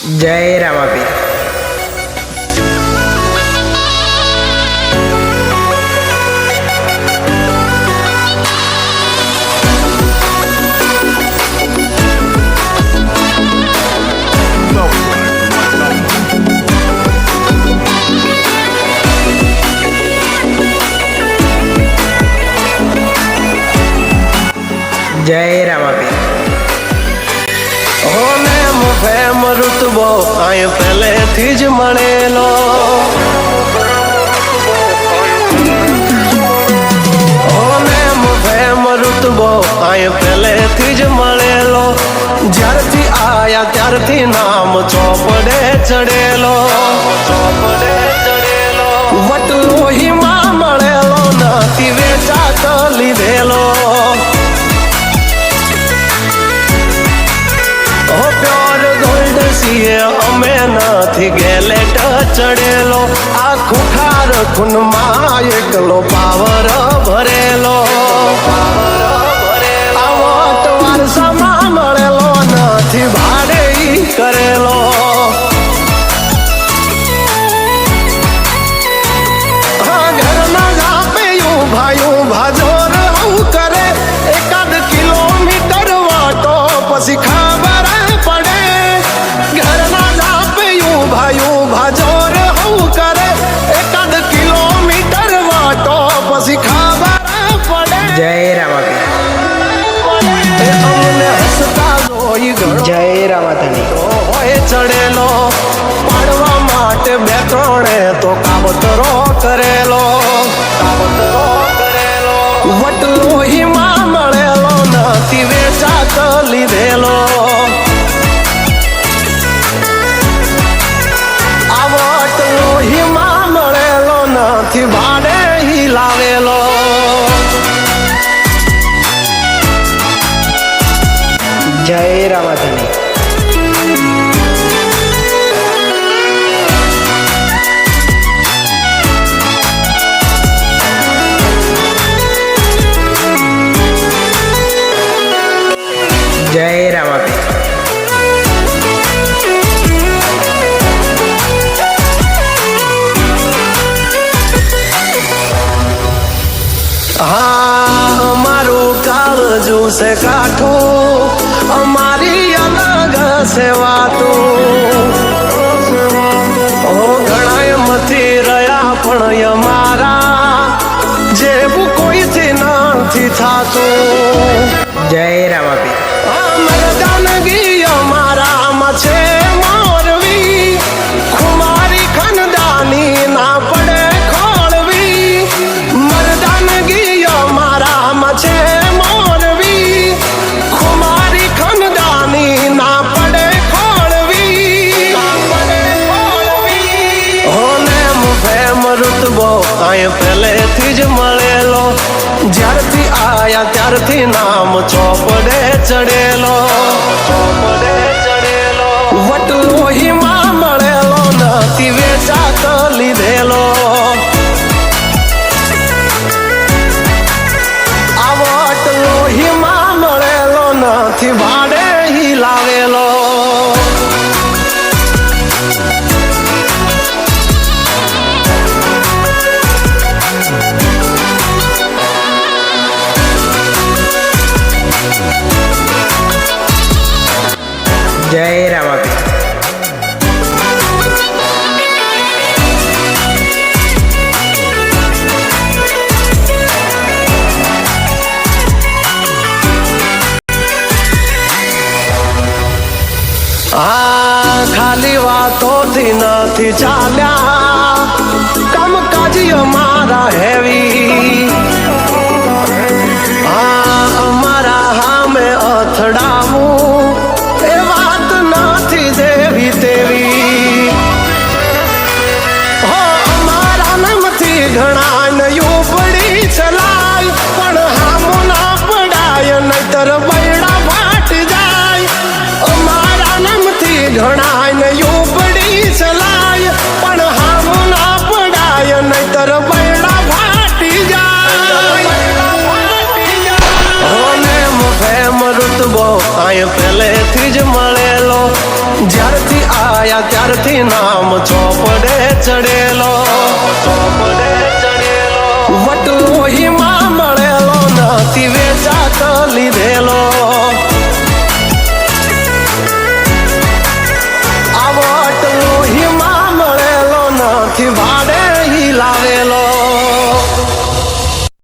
જય રામાપીર. જય રામાપીર. ફેમ ઋતબો આય પહેલેથી જ મળેલો, ફેમ ઋતબો આય પહેલેથી જ મળેલો, જ્યારથી આયા ત્યારથી નામ ચોપડે ચડેલો, વટલોહીમાં મળેલો નથી વેચાત લીધેલો. અમે નથી ગેલેટ ચડેલો, આ ખુખાર ખૂનમાં એકલો પાવર ભરેલો, આવટ વારસામાં મળેલો નથી ભાડે કરેલો. ઘરના જાપે ભાઈ ભાજોર કરે, એકાદ કિલોમીટર વાટો પછી ખબર પડે. ઘરના જાપે ભાઈ ભાજોર કરે, એકાદ કિલોમીટર વાટો પછી ખબર પડે. જય રામાપીર. અમને હસતા જોઈ જય રામાધણી. હોય ચડેલો, પાડવા માટે બે ત્રણે તો કાવતરો કરેલો, વટલોહીમાં મળેલો નથી વેચાત લીધેલો. આ વટલોહીમાં મળેલો નથી ભાડે લાવેલો. જય રામાધણી. જય રામાપીર. હા અમારું કાળજું છે કાઠું, અમારી અલગ છે વાતું. ઘણા મથી રહ્યા પણ અમારા જેવું કોઈથી નથી થાતું. જય રામાપીર. મરદાનગી અમારામાં છે મોરવી, ખુમારી ખનદાની ના પડે ખોળવી. મરદાનગી અમારામાં છે મોરવી, ખુમારી ખનદાની ના પડે ખોળવી. હોને ફેમ ઋતબો આય પહેલેથી જ મળેલો, જ્યારથી આયા ત્યારથી નામ ચોપડે ચડેલો, વટલોહીમાં મળેલો નથી વેચાત લીધેલો. આ વટલોહીમાં મળેલો નથી ભાડે લાવેલો. જય રામાપીર. હા ખાલી વાતોથી નથી ચાલ્યા, કામકાજી અમારા હેવી. હા અમારા હામે અથડાવું એ વાત નથી દેવી તેવી. હો અમારા નામથી ઘણા નયું પડી ચલાય, પણ હામો ના પડાય નહીતર બૈડા ફાટ જાય. અમારા નામથી ઘણા નયું પડી ચલાય, પણ હામો ના પડાય નહીતર બૈડા ફાટી જાય. ફેમ ઋતબો આય પહેલેથી જ મળેલો, જ્યારથી આ આયા ત્યારથી નામ ચોપડે ચડેલો. ચોપડે ચડેલો. વટલોહીમાં મળેલો નથી વેચાત લીધે.